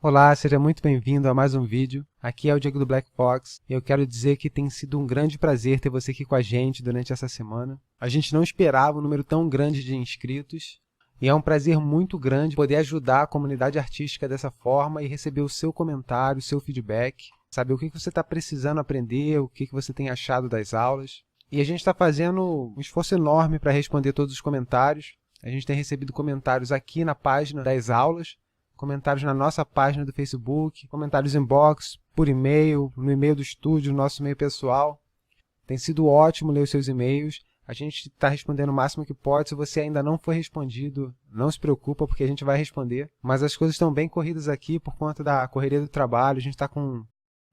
Olá, seja muito bem-vindo a mais um vídeo. Aqui é o Diego do Black Fox e eu quero dizer que tem sido um grande prazer ter você aqui com a gente durante essa semana. A gente não esperava um número tão grande de inscritos e é um prazer muito grande poder ajudar a comunidade artística dessa forma e receber o seu comentário, o seu feedback, saber o que você está precisando aprender, o que você tem achado das aulas. E a gente está fazendo um esforço enorme para responder todos os comentários. A gente tem recebido comentários aqui na página das aulas, comentários na nossa página do Facebook, comentários inbox, por e-mail, no e-mail do estúdio, no nosso e-mail pessoal. Tem sido ótimo ler os seus e-mails. A gente está respondendo o máximo que pode. Se você ainda não foi respondido, não se preocupa, porque a gente vai responder. Mas as coisas estão bem corridas aqui por conta da correria do trabalho. A gente está com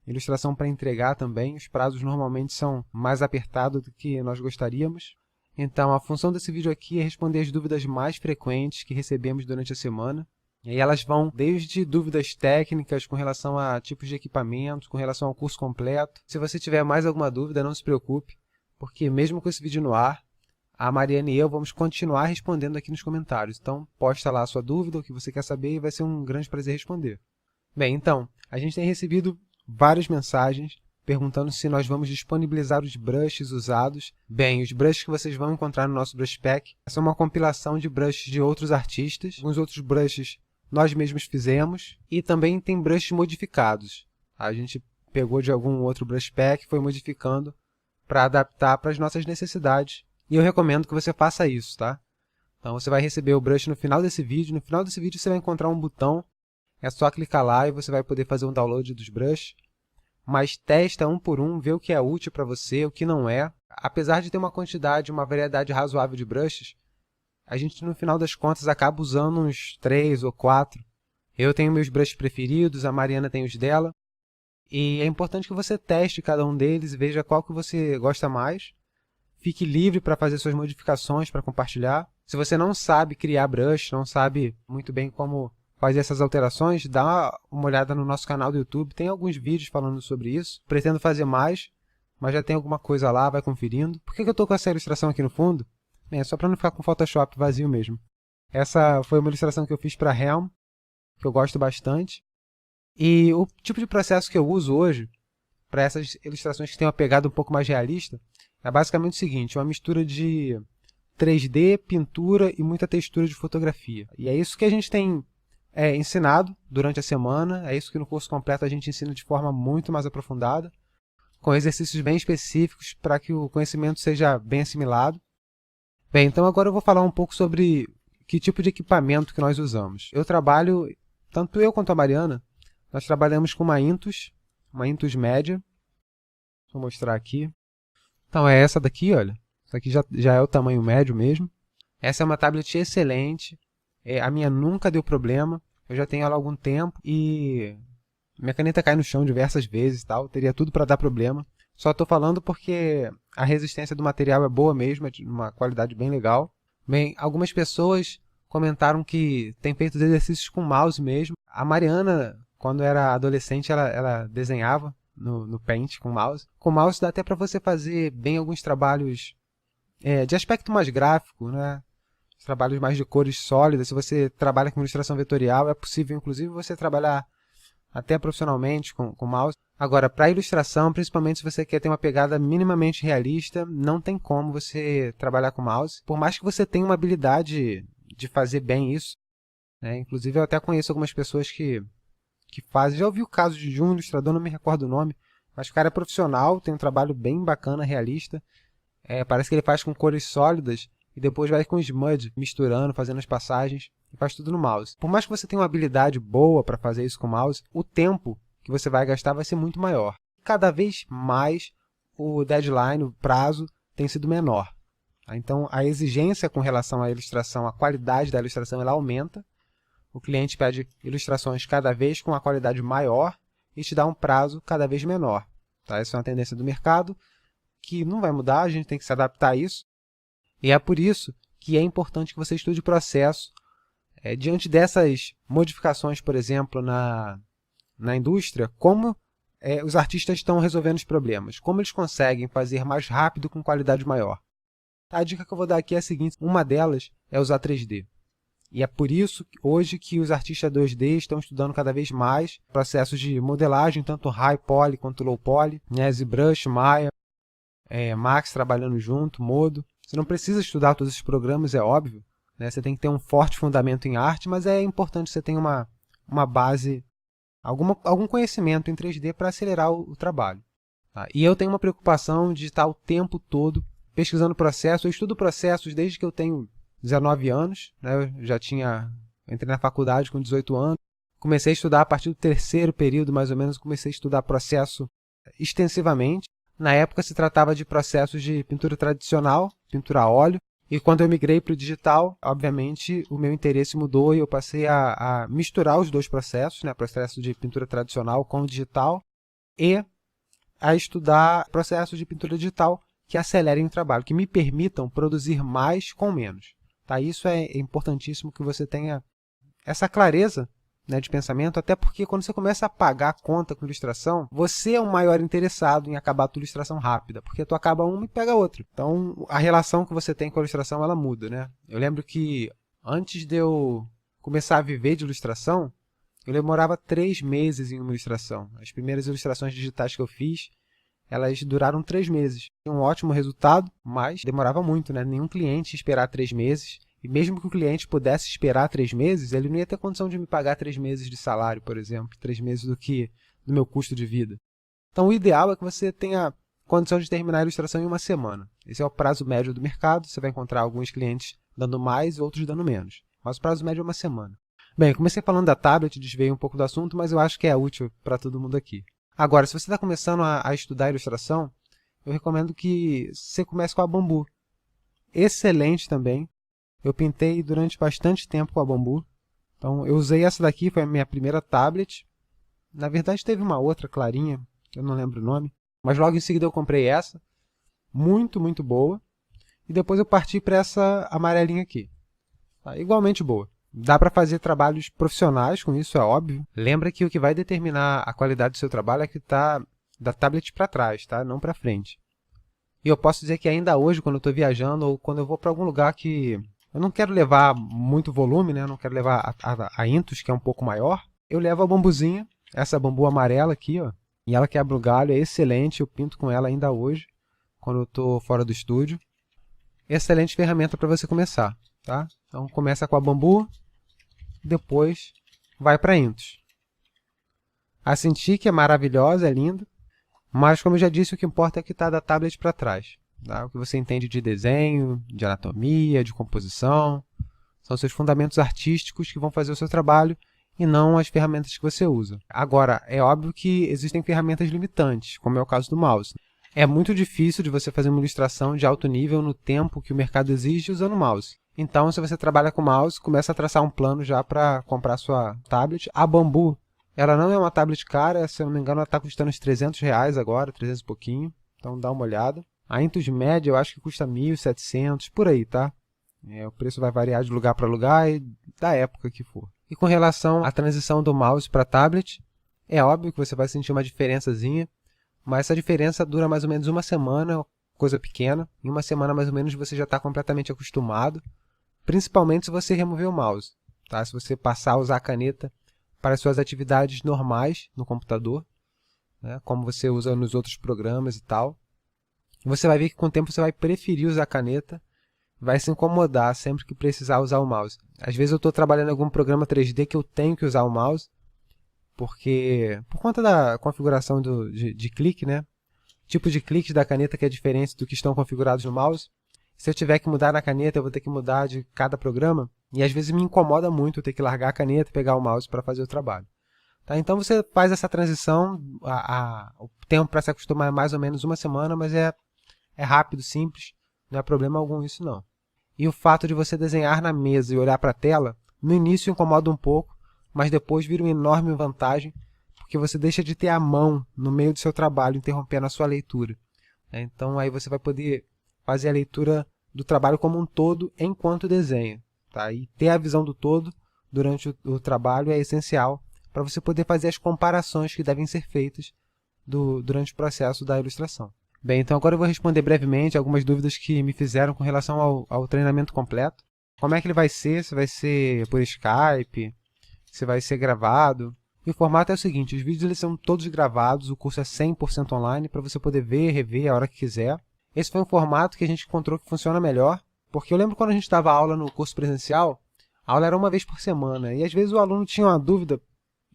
ilustração para entregar também. Os prazos normalmente são mais apertados do que nós gostaríamos. Então, a função desse vídeo aqui é responder as dúvidas mais frequentes que recebemos durante a semana. E aí elas vão desde dúvidas técnicas com relação a tipos de equipamentos, com relação ao curso completo. Se você tiver mais alguma dúvida, não se preocupe, porque mesmo com esse vídeo no ar, a Mariana e eu vamos continuar respondendo aqui nos comentários. Então, posta lá a sua dúvida, o que você quer saber, e vai ser um grande prazer responder. Bem, então, a gente tem recebido várias mensagens perguntando se nós vamos disponibilizar os brushes usados. Bem, os brushes que vocês vão encontrar no nosso Brush Pack são uma compilação de brushes de outros artistas. Alguns outros brushes nós mesmos fizemos, e também tem brushes modificados. A gente pegou de algum outro brush pack, foi modificando para adaptar para as nossas necessidades. E eu recomendo que você faça isso, tá? Então você vai receber o brush no final desse vídeo. No final desse vídeo você vai encontrar um botão, é só clicar lá e você vai poder fazer um download dos brushes. Mas testa um por um, vê o que é útil para você, o que não é. Apesar de ter uma quantidade, uma variedade razoável de brushes, a gente, no final das contas, acaba usando uns 3 ou 4. Eu tenho meus brushes preferidos, a Mariana tem os dela. E é importante que você teste cada um deles e veja qual que você gosta mais. Fique livre para fazer suas modificações, para compartilhar. Se você não sabe criar brush, não sabe muito bem como fazer essas alterações, dá uma olhada no nosso canal do YouTube. Tem alguns vídeos falando sobre isso. Pretendo fazer mais, mas já tem alguma coisa lá, vai conferindo. Por que eu estou com essa ilustração aqui no fundo? É só para não ficar com o Photoshop vazio mesmo. Essa foi uma ilustração que eu fiz para Helm, que eu gosto bastante. E o tipo de processo que eu uso hoje, para essas ilustrações que têm uma pegada um pouco mais realista, é basicamente o seguinte, uma mistura de 3D, pintura e muita textura de fotografia. E é isso que a gente tem ensinado durante a semana, é isso que no curso completo a gente ensina de forma muito mais aprofundada, com exercícios bem específicos para que o conhecimento seja bem assimilado. Bem, então agora eu vou falar um pouco sobre que tipo de equipamento que nós usamos. Tanto eu quanto a Mariana, nós trabalhamos com uma Intuos média. Vou mostrar aqui. Então é essa daqui, olha. Essa aqui já é o tamanho médio mesmo. Essa é uma tablet excelente. A minha nunca deu problema. Eu já tenho ela há algum tempo e minha caneta cai no chão diversas vezes e tal. Teria tudo para dar problema. Só estou falando porque a resistência do material é boa mesmo, é de uma qualidade bem legal. Bem, algumas pessoas comentaram que tem feito exercícios com mouse mesmo. A Mariana, quando era adolescente, ela desenhava no Paint com mouse. Com mouse dá até para você fazer bem alguns trabalhos de aspecto mais gráfico, né? Trabalhos mais de cores sólidas. Se você trabalha com ilustração vetorial, é possível inclusive você trabalhar até profissionalmente com mouse. Agora, para ilustração, principalmente se você quer ter uma pegada minimamente realista, não tem como você trabalhar com mouse. Por mais que você tenha uma habilidade de fazer bem isso, né? Inclusive eu até conheço algumas pessoas que fazem. Já ouvi o caso de um ilustrador, não me recordo o nome, mas o cara é profissional, tem um trabalho bem bacana, realista. Parece que ele faz com cores sólidas e depois vai com smudge, misturando, fazendo as passagens, e faz tudo no mouse. Por mais que você tenha uma habilidade boa para fazer isso com o mouse, o tempo que você vai gastar vai ser muito maior. Cada vez mais o deadline, o prazo, tem sido menor. Então a exigência com relação à ilustração, a qualidade da ilustração, ela aumenta. O cliente pede ilustrações cada vez com uma qualidade maior e te dá um prazo cada vez menor. Tá? Essa é uma tendência do mercado que não vai mudar, a gente tem que se adaptar a isso. E é por isso que é importante que você estude o processo. Diante dessas modificações, por exemplo, na indústria, como os artistas estão resolvendo os problemas, como eles conseguem fazer mais rápido com qualidade maior. A dica que eu vou dar aqui é a seguinte, uma delas é usar 3D. E é por isso hoje que os artistas 2D estão estudando cada vez mais processos de modelagem, tanto High Poly quanto Low Poly, né? ZBrush, Maya, Max trabalhando junto, Modo. Você não precisa estudar todos esses programas, é óbvio, né? Você tem que ter um forte fundamento em arte, mas é importante você ter uma base, algum conhecimento em 3D para acelerar o trabalho. Tá? E eu tenho uma preocupação de estar o tempo todo pesquisando processos. Eu estudo processos desde que eu tenho 19 anos, né? Entrei na faculdade com 18 anos, comecei a estudar a partir do terceiro período, mais ou menos, comecei a estudar processo extensivamente. Na época se tratava de processos de pintura tradicional, pintura a óleo, e quando eu migrei para o digital, obviamente o meu interesse mudou e eu passei a misturar os dois processos, né? Processo de pintura tradicional com o digital, e a estudar processos de pintura digital que acelerem o trabalho, que me permitam produzir mais com menos. Tá? Isso é importantíssimo que você tenha essa clareza, né, de pensamento, até porque quando você começa a pagar a conta com ilustração, você é o maior interessado em acabar a tua ilustração rápida, porque tu acaba uma e pega outra. Então, a relação que você tem com a ilustração, ela muda, né? Eu lembro que antes de eu começar a viver de ilustração, eu demorava 3 meses em uma ilustração. As primeiras ilustrações digitais que eu fiz, elas duraram 3 meses. Um ótimo resultado, mas demorava muito, né? Nenhum cliente ia esperar 3 meses. E mesmo que o cliente pudesse esperar 3 meses, ele não ia ter condição de me pagar 3 meses de salário, por exemplo. 3 meses do meu custo de vida. Então, o ideal é que você tenha condição de terminar a ilustração em uma semana. Esse é o prazo médio do mercado. Você vai encontrar alguns clientes dando mais e outros dando menos. Mas o prazo médio é uma semana. Bem, eu comecei falando da tablet, desviei um pouco do assunto, mas eu acho que é útil para todo mundo aqui. Agora, se você está começando a estudar ilustração, eu recomendo que você comece com a Bambu. Excelente também. Eu pintei durante bastante tempo com a Bambu. Então, eu usei essa daqui, foi a minha primeira tablet. Na verdade, teve uma outra clarinha, eu não lembro o nome. Mas logo em seguida eu comprei essa. Muito, muito boa. E depois eu parti para essa amarelinha aqui. Tá? Igualmente boa. Dá para fazer trabalhos profissionais com isso, é óbvio. Lembra que o que vai determinar a qualidade do seu trabalho é que está da tablet para trás, tá? Não para frente. E eu posso dizer que ainda hoje, quando eu estou viajando ou quando eu vou para algum lugar que eu não quero levar muito volume, né? Eu não quero levar a Intus, que é um pouco maior, eu levo a bambuzinha, essa bambu amarela aqui, ó, e ela quebra o galho, é excelente, eu pinto com ela ainda hoje, quando eu estou fora do estúdio. Excelente ferramenta para você começar, tá? Então começa com a Bambu, depois vai para a Intus. A Cintiq é maravilhosa, é linda, mas como eu já disse, o que importa é que está da tablet para trás. Tá? O que você entende de desenho, de anatomia, de composição, são seus fundamentos artísticos que vão fazer o seu trabalho e não as ferramentas que você usa. Agora, é óbvio que existem ferramentas limitantes, como é o caso do mouse. É muito difícil de você fazer uma ilustração de alto nível no tempo que o mercado exige usando o mouse. Então, se você trabalha com mouse, começa a traçar um plano já para comprar sua tablet. A Bambu, ela não é uma tablet cara, se eu não me engano, ela está custando uns R$300 agora, 300 e pouquinho. Então, dá uma olhada. A Intus média, eu acho que custa 1.700, por aí, tá? O preço vai variar de lugar para lugar e da época que for. E com relação à transição do mouse para tablet, é óbvio que você vai sentir uma diferençazinha, mas essa diferença dura mais ou menos uma semana, coisa pequena. Em uma semana, mais ou menos, você já está completamente acostumado, principalmente se você remover o mouse. Tá? Se você passar a usar a caneta para as suas atividades normais no computador, né? Como você usa nos outros programas e tal, você vai ver que com o tempo você vai preferir usar a caneta, vai se incomodar sempre que precisar usar o mouse. Às vezes eu estou trabalhando em algum programa 3D que eu tenho que usar o mouse, porque por conta da configuração de clique, né? Tipo de cliques da caneta que é diferente do que estão configurados no mouse. Se eu tiver que mudar na caneta, eu vou ter que mudar de cada programa, e às vezes me incomoda muito eu ter que largar a caneta e pegar o mouse para fazer o trabalho. Tá? Então você faz essa transição, o tempo para se acostumar é mais ou menos uma semana, mas é rápido, simples, não é problema algum isso não. E o fato de você desenhar na mesa e olhar para a tela, no início incomoda um pouco, mas depois vira uma enorme vantagem, porque você deixa de ter a mão no meio do seu trabalho, interrompendo a sua leitura. Então aí você vai poder fazer a leitura do trabalho como um todo enquanto desenha. Tá? E ter a visão do todo durante o trabalho é essencial para você poder fazer as comparações que devem ser feitas durante o processo da ilustração. Bem, então agora eu vou responder brevemente algumas dúvidas que me fizeram com relação ao treinamento completo. como é que ele vai ser, se vai ser por Skype, se vai ser gravado. E o formato é o seguinte, os vídeos eles são todos gravados, o curso é 100% online, para você poder ver, rever a hora que quiser. Esse foi um formato que a gente encontrou que funciona melhor, porque eu lembro quando a gente dava aula no curso presencial, a aula era uma vez por semana, e às vezes o aluno tinha uma dúvida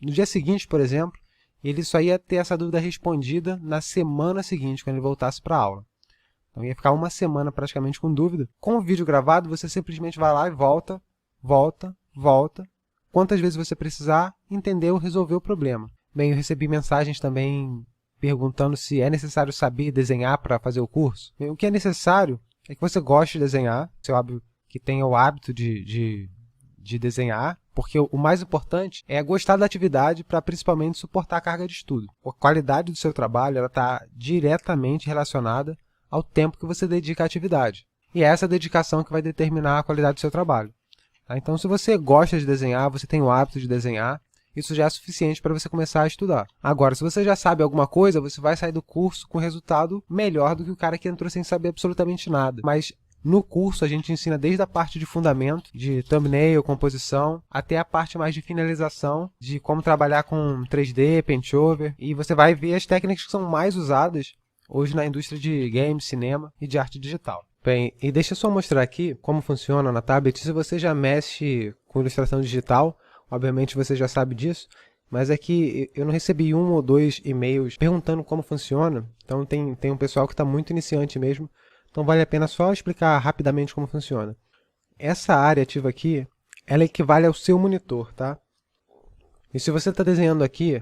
no dia seguinte, por exemplo, e ele só ia ter essa dúvida respondida na semana seguinte, quando ele voltasse para a aula. Então ia ficar uma semana praticamente com dúvida. Com o vídeo gravado, você simplesmente vai lá e volta, volta, volta. Quantas vezes você precisar, entendeu, resolveu o problema. Bem, eu recebi mensagens também perguntando se é necessário saber desenhar para fazer o curso. Bem, o que é necessário é que você goste de desenhar, é óbvio que tenha o hábito de desenhar, porque o mais importante é gostar da atividade para principalmente suportar a carga de estudo. A qualidade do seu trabalho está diretamente relacionada ao tempo que você dedica à atividade. E é essa dedicação que vai determinar a qualidade do seu trabalho. Tá? Então, se você gosta de desenhar, você tem o hábito de desenhar, isso já é suficiente para você começar a estudar. Agora, se você já sabe alguma coisa, você vai sair do curso com resultado melhor do que o cara que entrou sem saber absolutamente nada. Mas no curso a gente ensina desde a parte de fundamento, de thumbnail, composição, até a parte mais de finalização, de como trabalhar com 3D, Paint Over, e você vai ver as técnicas que são mais usadas hoje na indústria de games, cinema e de arte digital. Bem, e deixa eu só mostrar aqui como funciona na tablet. Se você já mexe com ilustração digital, obviamente você já sabe disso, mas é que eu não recebi 1 ou 2 e-mails perguntando como funciona, então tem um pessoal que está muito iniciante mesmo, então vale a pena só explicar rapidamente como funciona. Essa área ativa aqui, ela equivale ao seu monitor, tá? E se você está desenhando aqui,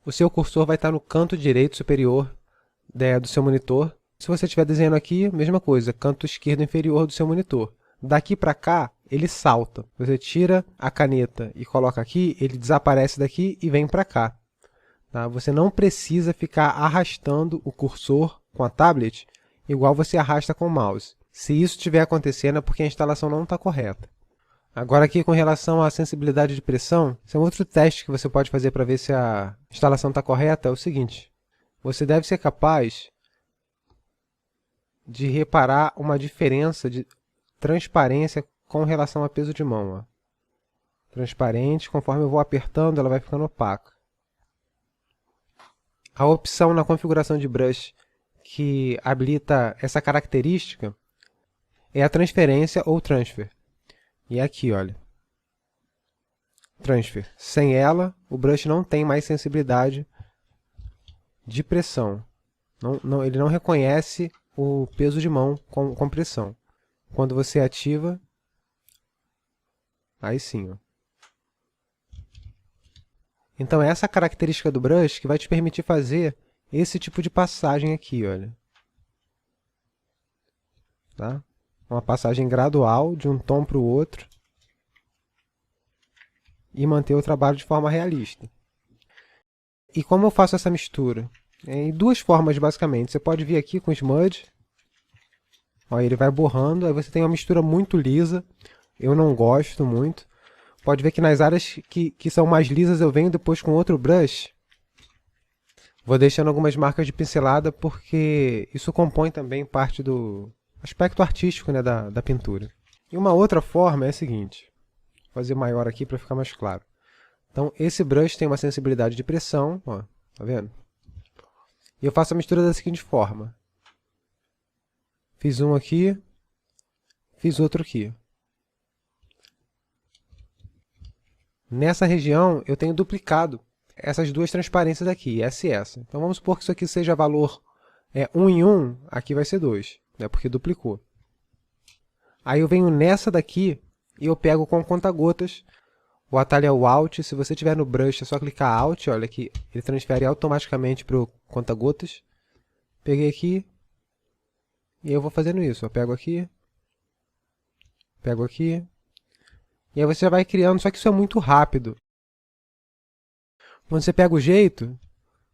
o seu cursor vai estar no canto direito superior do seu monitor. Se você estiver desenhando aqui, mesma coisa, canto esquerdo inferior do seu monitor. Daqui para cá, ele salta. Você tira a caneta e coloca aqui, ele desaparece daqui e vem para cá. Tá? Você não precisa ficar arrastando o cursor com a tablet igual você arrasta com o mouse. Se isso estiver acontecendo é porque a instalação não está correta. Agora aqui com relação à sensibilidade de pressão, esse é um outro teste que você pode fazer para ver se a instalação está correta, é o seguinte. Você deve ser capaz de reparar uma diferença de transparência com relação a peso de mão. Ó. Transparente, conforme eu vou apertando, ela vai ficando opaca. A opção na configuração de brush que habilita essa característica é a transferência ou transfer. E aqui, olha. Transfer. Sem ela, o brush não tem mais sensibilidade de pressão. Ele não reconhece o peso de mão com pressão. Quando você ativa, aí sim. Ó. Então é essa característica do brush que vai te permitir fazer esse tipo de passagem aqui, olha. Tá? Uma passagem gradual de um tom para o outro e manter o trabalho de forma realista. E como eu faço essa mistura? Em 2 formas, basicamente. Você pode vir aqui com o Smudge, ó, ele vai borrando, aí você tem uma mistura muito lisa, eu não gosto muito. Pode ver que nas áreas que são mais lisas eu venho depois com outro brush. Vou deixando algumas marcas de pincelada porque isso compõe também parte do aspecto artístico, né, da pintura. E uma outra forma é a seguinte, vou fazer maior aqui para ficar mais claro. Então esse brush tem uma sensibilidade de pressão, ó, tá vendo? E eu faço a mistura da seguinte forma. Fiz um aqui, fiz outro aqui. Nessa região eu tenho duplicado essas 2 transparências aqui, essa e essa. Então vamos supor que isso aqui seja valor 1 em 1, aqui vai ser 2, né, porque duplicou. Aí eu venho nessa daqui e eu pego com conta-gotas. O atalho é o Alt, se você tiver no brush é só clicar Alt, olha que ele transfere automaticamente para o conta-gotas. Peguei aqui e eu vou fazendo isso. Eu pego aqui, e aí você já vai criando, só que isso é muito rápido. Quando você pega o jeito,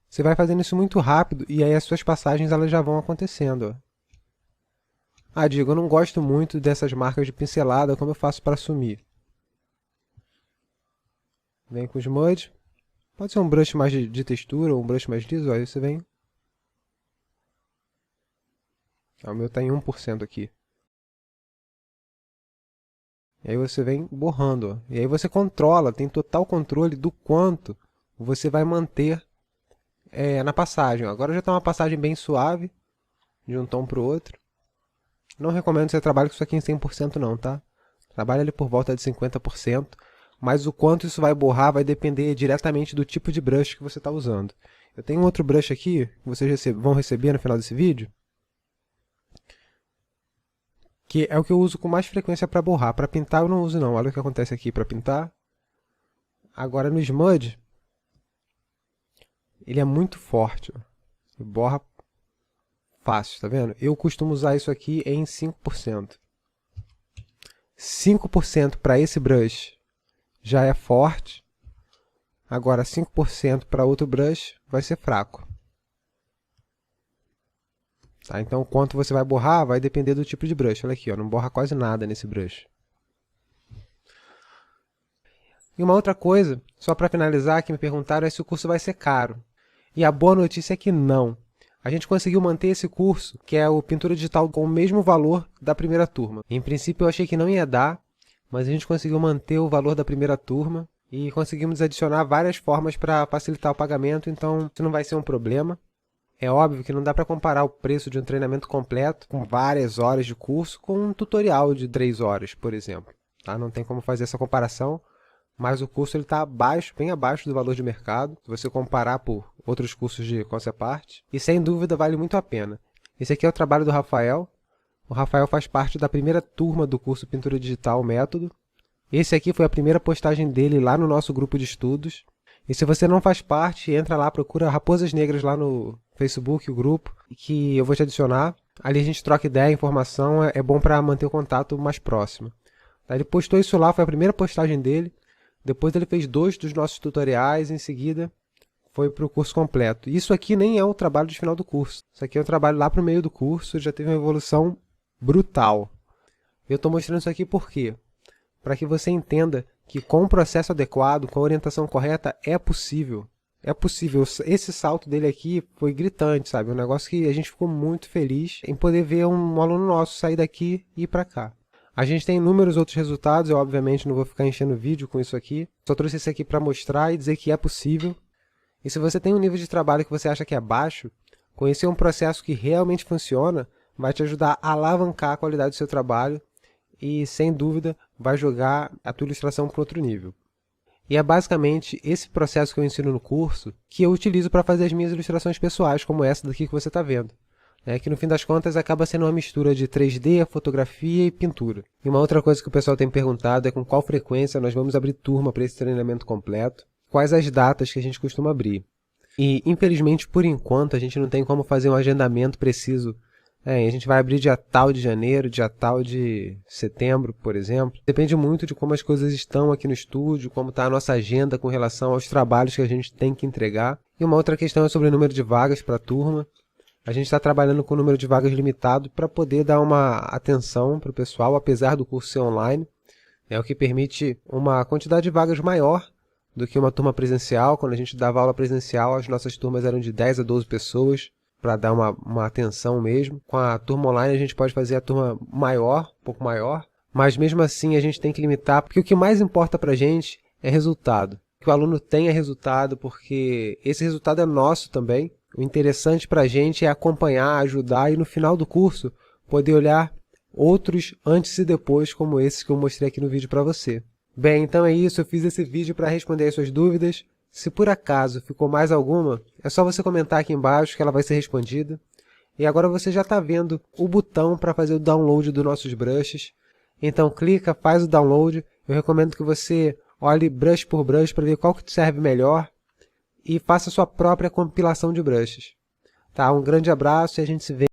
você vai fazendo isso muito rápido e aí as suas passagens elas já vão acontecendo. Ó. Ah, Diego, eu não gosto muito dessas marcas de pincelada, como eu faço para sumir? Vem com o Smudge. Pode ser um brush mais de textura ou um brush mais liso. Aí você vem. O meu está em 1% aqui. E aí você vem borrando, ó. E aí você controla, tem total controle do quanto você vai manter na passagem. Agora já está uma passagem bem suave, de um tom para o outro. Não recomendo que você trabalhe com isso aqui em 100% não, tá? Trabalha ali por volta de 50%, mas o quanto isso vai borrar vai depender diretamente do tipo de brush que você está usando. Eu tenho um outro brush aqui, que vocês vão receber no final desse vídeo, que é o que eu uso com mais frequência para borrar. Para pintar eu não uso não, olha o que acontece aqui para pintar. Agora no Smudge, ele é muito forte, ó. Ele borra fácil, tá vendo? Eu costumo usar isso aqui em 5%. 5% para esse brush já é forte. Agora 5% para outro brush vai ser fraco. Tá? Então o quanto você vai borrar vai depender do tipo de brush. Olha aqui, ó, não borra quase nada nesse brush. E uma outra coisa, só para finalizar, que me perguntaram é se o curso vai ser caro. E a boa notícia é que não. A gente conseguiu manter esse curso, que é o Pintura Digital, com o mesmo valor da primeira turma. Em princípio eu achei que não ia dar, mas a gente conseguiu manter o valor da primeira turma e conseguimos adicionar várias formas para facilitar o pagamento, então isso não vai ser um problema. É óbvio que não dá para comparar o preço de um treinamento completo, com várias horas de curso, com um tutorial de 3 horas, por exemplo. Tá? Não tem como fazer essa comparação. Mas o curso está abaixo, bem abaixo do valor de mercado, se você comparar por outros cursos de concept art. E sem dúvida vale muito a pena. Esse aqui é o trabalho do Rafael. O Rafael faz parte da primeira turma do curso Pintura Digital Método. Esse aqui foi a primeira postagem dele lá no nosso grupo de estudos. E se você não faz parte, entra lá, procura Raposas Negras lá no Facebook, o grupo, que eu vou te adicionar. Ali a gente troca ideia, informação, é bom para manter o contato mais próximo. Ele postou isso lá, foi a primeira postagem dele. Depois ele fez 2 dos nossos tutoriais, em seguida foi para o curso completo. Isso aqui nem é o trabalho de final do curso. Isso aqui é um trabalho lá para o meio do curso, já teve uma evolução brutal. Eu estou mostrando isso aqui por quê? Para que você entenda que com o processo adequado, com a orientação correta, é possível. É possível. Esse salto dele aqui foi gritante, sabe? Um negócio que a gente ficou muito feliz em poder ver um aluno nosso sair daqui e ir para cá. A gente tem inúmeros outros resultados, eu obviamente não vou ficar enchendo vídeo com isso aqui. Só trouxe esse aqui para mostrar e dizer que é possível. E se você tem um nível de trabalho que você acha que é baixo, conhecer um processo que realmente funciona vai te ajudar a alavancar a qualidade do seu trabalho e, sem dúvida, vai jogar a tua ilustração para outro nível. E é basicamente esse processo que eu ensino no curso que eu utilizo para fazer as minhas ilustrações pessoais, como essa daqui que você está vendo. Que no fim das contas acaba sendo uma mistura de 3D, fotografia e pintura. E uma outra coisa que o pessoal tem perguntado é com qual frequência nós vamos abrir turma para esse treinamento completo, quais as datas que a gente costuma abrir. E infelizmente, por enquanto, a gente não tem como fazer um agendamento preciso. A gente vai abrir dia tal de janeiro, dia tal de setembro, por exemplo. Depende muito de como as coisas estão aqui no estúdio, como está a nossa agenda com relação aos trabalhos que a gente tem que entregar. E uma outra questão é sobre o número de vagas para a turma. A gente está trabalhando com o número de vagas limitado para poder dar uma atenção para o pessoal, apesar do curso ser online. É o que permite uma quantidade de vagas maior do que uma turma presencial. Quando a gente dava aula presencial, as nossas turmas eram de 10 a 12 pessoas, para dar uma atenção mesmo. Com a turma online a gente pode fazer a turma maior, um pouco maior, mas mesmo assim a gente tem que limitar, porque o que mais importa para a gente é resultado. Que o aluno tenha resultado, porque esse resultado é nosso também. O interessante para a gente é acompanhar, ajudar e no final do curso poder olhar outros antes e depois como esses que eu mostrei aqui no vídeo para você. Bem, então é isso, eu fiz esse vídeo para responder as suas dúvidas. Se por acaso ficou mais alguma, é só você comentar aqui embaixo que ela vai ser respondida. E agora você já está vendo o botão para fazer o download dos nossos brushes. Então clica, faz o download. Eu recomendo que você olhe brush por brush para ver qual que te serve melhor. E faça sua própria compilação de brushes. Tá? Um grande abraço e a gente se vê.